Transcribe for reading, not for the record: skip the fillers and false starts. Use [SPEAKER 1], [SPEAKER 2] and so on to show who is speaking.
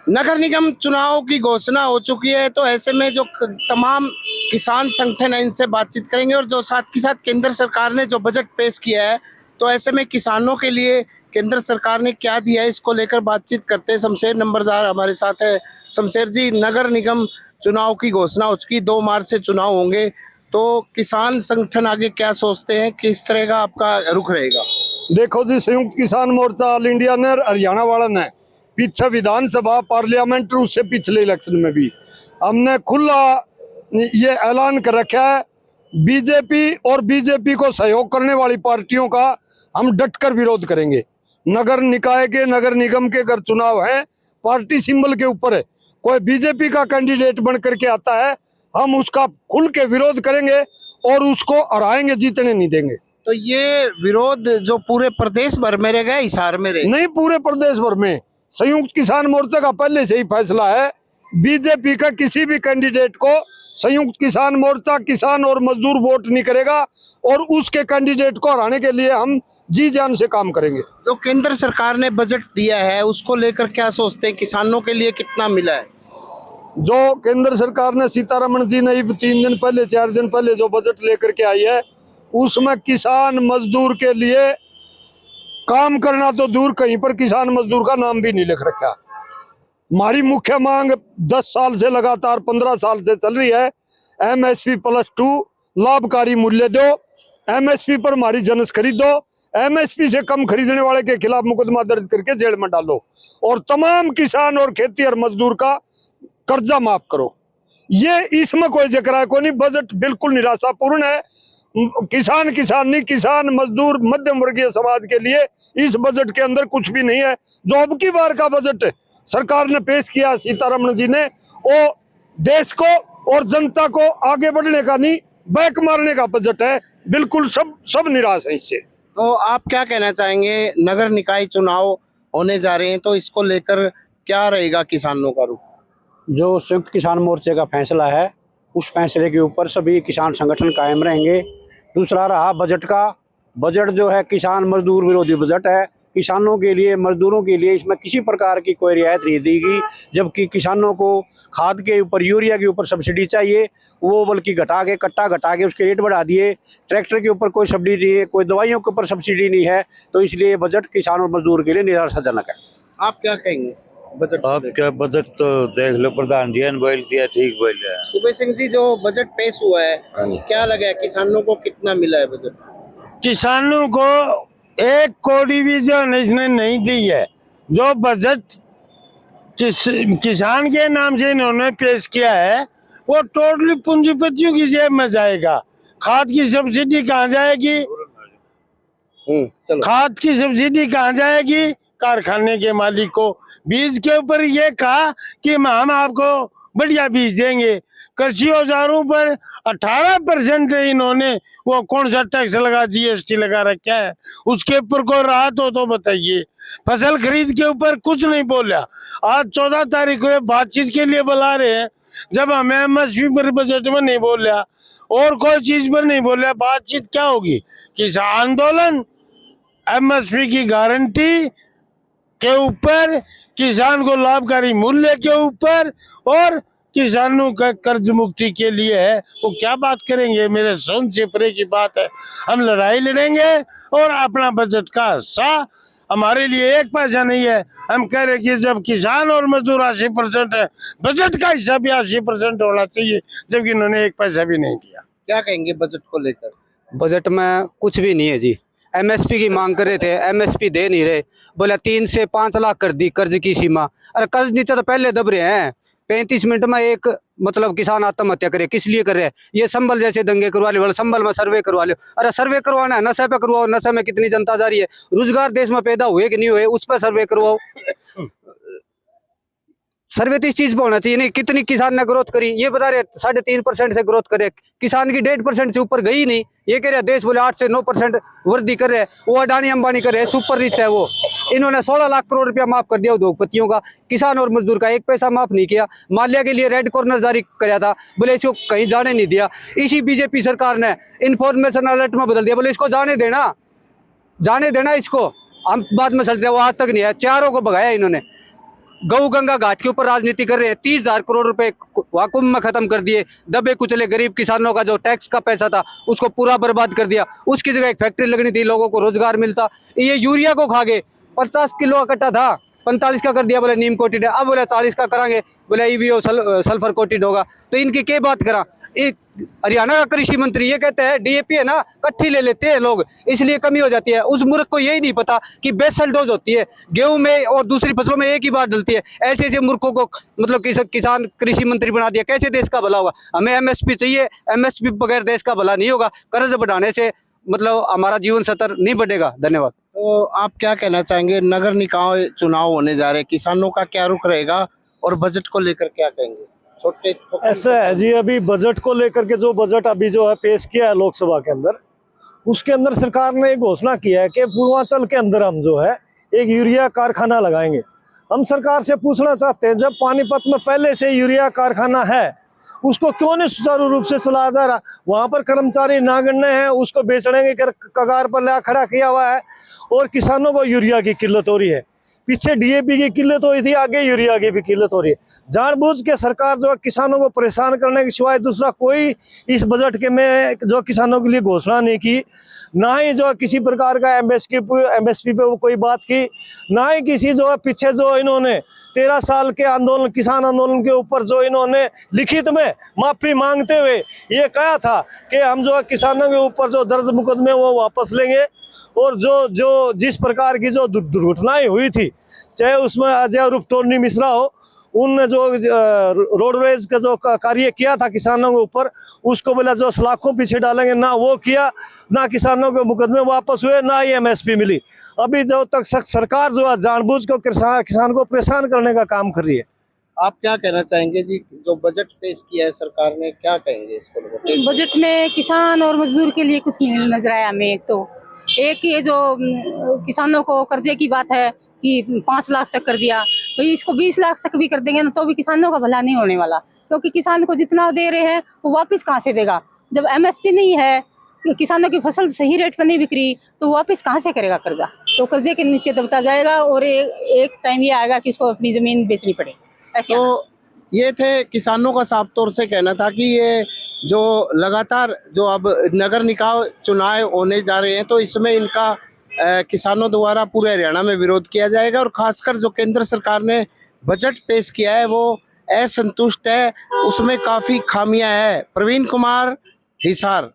[SPEAKER 1] नगर निगम चुनाव की घोषणा हो चुकी है, तो ऐसे में जो तमाम किसान संगठन है इनसे बातचीत करेंगे और जो साथ के साथ केंद्र सरकार ने जो बजट पेश किया है, तो ऐसे में किसानों के लिए केंद्र सरकार ने क्या दिया है, इसको लेकर बातचीत करते हैं। शमशेर नंबरदार हमारे साथ है। शमशेर जी, नगर निगम चुनाव की घोषणा हो चुकी, 2 मार्च से चुनाव होंगे, तो किसान संगठन आगे क्या सोचते हैं, किस तरह का आपका रुख रहेगा?
[SPEAKER 2] देखो जी, संयुक्त किसान मोर्चा ऑल इंडिया ने हरियाणा वाला ने पीछे विधानसभा पार्लियामेंट उससे पिछले इलेक्शन में भी हमने खुला ये ऐलान कर रखा है, बीजेपी और बीजेपी को सहयोग करने वाली पार्टियों का हम डटकर विरोध करेंगे। नगर निकाय के, नगर निगम के अगर चुनाव है, पार्टी सिंबल के ऊपर है, कोई बीजेपी का कैंडिडेट बन करके आता है, हम उसका खुल के विरोध करेंगे और उसको हराएंगे, जीतने नहीं देंगे।
[SPEAKER 1] तो ये विरोध जो पूरे प्रदेश भर में रहेगा, हिसार में रहेगा?
[SPEAKER 2] नहीं, पूरे प्रदेश भर में। संयुक्त किसान मोर्चा का पहले से ही फैसला है, बीजेपी का किसी भी कैंडिडेट को संयुक्त किसान मोर्चा किसान और मजदूर वोट नहीं करेगा और उसके कैंडिडेट को हराने के लिए हम जी जान से काम करेंगे।
[SPEAKER 1] जो केंद्र सरकार ने बजट दिया है उसको लेकर क्या सोचते हैं, किसानों के लिए कितना मिला है?
[SPEAKER 2] जो केंद्र सरकार ने, सीतारमण जी ने 3 दिन पहले 4 दिन पहले जो बजट लेकर के आई है, उसमें किसान मजदूर के लिए काम करना तो दूर, कहीं पर किसान मजदूर का नाम भी नहीं लिख रखा। हमारी मुख्य मांग 10 साल से लगातार 15 साल से चल रही है, MSP +2 लाभकारी मूल्य दो, MSP पर हमारी जनस खरीदो, MSP से कम खरीदने वाले के खिलाफ मुकदमा दर्ज करके जेल में डालो और तमाम किसान और खेती और मजदूर का कर्जा माफ करो। ये इसमें कोई जिक्र को नहीं। बजट बिल्कुल निराशापूर्ण है। किसान मजदूर मध्यम वर्गीय समाज के लिए इस बजट के अंदर कुछ भी नहीं है। जो अब की बार का बजट सरकार ने पेश किया, सीतारमण जी ने, वो देश को और जनता को आगे बढ़ने का नहीं, बैक मारने का बजट है। बिल्कुल सब निराश है इससे।
[SPEAKER 1] तो आप क्या कहना चाहेंगे, नगर निकाय चुनाव होने जा रहे हैं, तो इसको लेकर क्या रहेगा किसानों का रुख?
[SPEAKER 3] जो संयुक्त किसान मोर्चे का फैसला है, उस फैसले के ऊपर सभी किसान संगठन कायम रहेंगे। दूसरा रहा बजट का। बजट जो है किसान मजदूर विरोधी बजट है। किसानों के लिए, मजदूरों के लिए इसमें किसी प्रकार की कोई रियायत नहीं देगी। जबकि किसानों को खाद के ऊपर, यूरिया के ऊपर सब्सिडी चाहिए, वो बल्कि कट्टा घटा के उसके रेट बढ़ा दिए। ट्रैक्टर के ऊपर कोई सब्सिडी नहीं है, कोई दवाइयों के ऊपर सब्सिडी नहीं है। तो इसलिए बजट किसान और मजदूर के लिए निराशाजनक है।
[SPEAKER 1] आप क्या कहेंगे बजट?
[SPEAKER 4] आप क्या, बजट तो देख लो, प्रधान जी ने बोल दिया, ठीक बोल रहा है।
[SPEAKER 1] सुबह सिंह जी, जो बजट पेश हुआ है, क्या लगा है, किसानों को कितना मिला है बजट?
[SPEAKER 5] किसानों को 1 करोड़ भी जो इसने नहीं दी है। जो बजट किसान के नाम से इन्होंने पेश किया है, वो टोटली पूंजीपतियों की जेब में जाएगा। खाद की सब्सिडी कहाँ जाएगी? खाद की सब्सिडी कहाँ जाएगी? कारखाने के मालिक को। बीज के ऊपर ये कहा कि हम आपको बढ़िया बीज देंगे। कृषि औजारों पर 18% इन्होंने वो कौन सा टैक्स लगा, GST लगा रखा है, उसके ऊपर कोई राहत हो तो बताइए। फसल खरीद के ऊपर कुछ नहीं बोला। आज 14 तारीख को बातचीत के लिए बुला रहे हैं, जब हमें MSP पर बजट में नहीं बोला और कोई चीज पर नहीं बोला, बातचीत क्या होगी? किसान आंदोलन, MSP की गारंटी के ऊपर, किसान को लाभकारी मूल्य के ऊपर और किसानों का कर्ज मुक्ति के लिए है, वो क्या बात करेंगे? मेरे सोच से परे की बात है। हम लड़ाई लड़ेंगे और अपना बजट का हिस्सा, हमारे लिए 1 पैसा नहीं है। हम कह रहे कि जब किसान और मजदूर 80% है, बजट का हिस्सा भी 80% होना चाहिए, जबकि इन्होंने 1 पैसा भी नहीं दिया।
[SPEAKER 1] क्या कहेंगे बजट को लेकर?
[SPEAKER 6] बजट में कुछ भी नहीं है जी। MSP की मांग कर रहे थे, MSP दे नहीं रहे। बोला 3 से 5 लाख कर दी कर्ज की सीमा। अरे कर्ज नीचे तो पहले दब रहे हैं। 35 मिनट में एक किसान आत्महत्या करे, किस लिए कर रहे हैं? ये संभल जैसे दंगे करवा ले, बोले संभल में सर्वे करवा लो। अरे सर्वे करवाना है, नशे पे करवाओ। नशे में कितनी जनता जा रही है? रोजगार देश में पैदा हुए कि नहीं हुए, उस पर सर्वे करवाओ। सर्वे तो इस चीज पे होना चाहिए। नहीं, कितनी किसान ने ग्रोथ करी ये बता रहे, 3.5% से ग्रोथ करे। किसान की 1.5% से ऊपर गई नहीं। ये कह रहे देश बोले 8 से 9% वृद्धि कर रहे। वो अडानी अंबानी कर रहे, सुपर रिच है वो। इन्होंने 16 लाख करोड़ रुपया माफ कर दिया उद्योगपतियों का, किसान और मजदूर का 1 पैसा माफ नहीं किया। माल्या के लिए रेड कॉर्नर जारी कराया था, बोले इसको कहीं जाने नहीं दिया। इसी बीजेपी सरकार ने इन्फॉर्मेशन अलर्ट में बदल दिया, बोले इसको जाने देना इसको, हम बाद में चलते हैं। वो आज तक नहीं है, चारों को भगाया इन्होंने। गौ गंगा घाट के ऊपर राजनीति कर रहे हैं। 30,000 करोड़ रुपए वाकुम में खत्म कर दिए। दबे कुचले गरीब किसानों का जो टैक्स का पैसा था उसको पूरा बर्बाद कर दिया। उसकी जगह एक फैक्ट्री लगनी थी, लोगों को रोजगार मिलता। ये यूरिया को खा गए। 50 किलो का कट्टा था, 45 का कर दिया, बोले नीम कोटेड है। अब बोले 40 का करांगे, बोले ईवीओ सल्फर कोटेड होगा। तो इनकी क्या बात करा। एक हरियाणा का कृषि मंत्री ये कहते हैं डीएपी है ना कट्ठी ले लेते हैं लोग, इसलिए कमी हो जाती है। उस मूर्ख को यही नहीं पता कि बेसल डोज होती है, गेहूं में और दूसरी फसलों में एक ही बार डलती है। ऐसे ऐसे मूर्खों को मतलब किसान कृषि मंत्री बना दिया। कैसे देश का भला होगा। हमें एमएसपी चाहिए, एमएसपी बगैर देश का भला नहीं होगा। कर्ज बढ़ाने से मतलब हमारा जीवन स्तर नहीं बढ़ेगा। धन्यवाद।
[SPEAKER 1] तो आप क्या कहना चाहेंगे, नगर निकाय चुनाव होने जा रहे हैं, किसानों का क्या रुख रहेगा और बजट को लेकर क्या कहेंगे? छोटे
[SPEAKER 7] ऐसा है जी, अभी बजट को लेकर के जो बजट अभी जो है पेश किया है लोकसभा के अंदर, उसके अंदर सरकार ने एक घोषणा किया है कि पूर्वांचल के अंदर हम जो है एक यूरिया कारखाना लगाएंगे। हम सरकार से पूछना चाहते हैं, जब पानीपत में पहले से यूरिया कारखाना है उसको क्यों नहीं सुचारू रूप से चलाया जा रहा। वहां पर कर्मचारी नागण्य हैं, उसको बेचने के कगार पर ला खड़ा किया हुआ है और किसानों को यूरिया की किल्लत हो रही है। पीछे डीएपी की किल्लत हुई थी, आगे यूरिया की भी किल्लत हो रही है। जानबूझ के सरकार जो है किसानों को परेशान करने के सिवाय दूसरा कोई इस बजट के में जो किसानों के लिए घोषणा नहीं की। ना ही जो किसी प्रकार का एमएसपी पे वो कोई बात की, ना ही किसी जो है पीछे जो इन्होंने 13 साल के आंदोलन किसान आंदोलन के ऊपर जो इन्होंने लिखित में माफी मांगते हुए ये कहा था कि हम जो है किसानों के ऊपर जो दर्ज मुकदमे वो वापस लेंगे। और जो जिस प्रकार की जो दुर्घटनाएं हुई थी, चाहे उसमें अजय उर्फ टोनी मिश्रा हो, उनने जो रोडवेज का जो कार्य किया था किसानों के ऊपर, उसको बोला जो सलाखों पीछे डालेंगे, ना वो किया, ना किसानों के मुकदमे वापस हुए, ना ही एमएसपी मिली। अभी जो तक सरकार जो है जानबूझ को किसान को परेशान करने का काम कर रही है।
[SPEAKER 1] आप क्या कहना चाहेंगे जी, जो बजट पेश किया है सरकार ने, क्या कहेंगे इसको लेकर?
[SPEAKER 8] बजट में किसान और मजदूर के लिए कुछ नहीं नजर आया हमें। तो एक ये जो किसानों को कर्जे की बात है कि 5 लाख तक कर दिया, तो इसको 20 लाख तक भी कर देंगे ना तो भी किसानों का भला नहीं होने वाला। क्योंकि किसान को जितना दे रहे हैं वो वापस कहाँ से देगा। जब एमएसपी नहीं है, किसानों की फसल सही रेट पर नहीं बिक रही, तो वापस कहाँ से करेगा कर्जा। तो कर्जे के नीचे दबता जाएगा और एक टाइम ये आएगा कि उसको अपनी जमीन बेचनी पड़ेगी। ऐसे
[SPEAKER 1] तो ये थे किसानों का साफ तौर से कहना था कि ये जो लगातार जो अब नगर निकाय चुनाव होने जा रहे हैं, तो इसमें इनका किसानों द्वारा पूरे हरियाणा में विरोध किया जाएगा। और खासकर जो केंद्र सरकार ने बजट पेश किया है वो असंतुष्ट है, उसमें काफी खामियां है। प्रवीण कुमार, हिसार।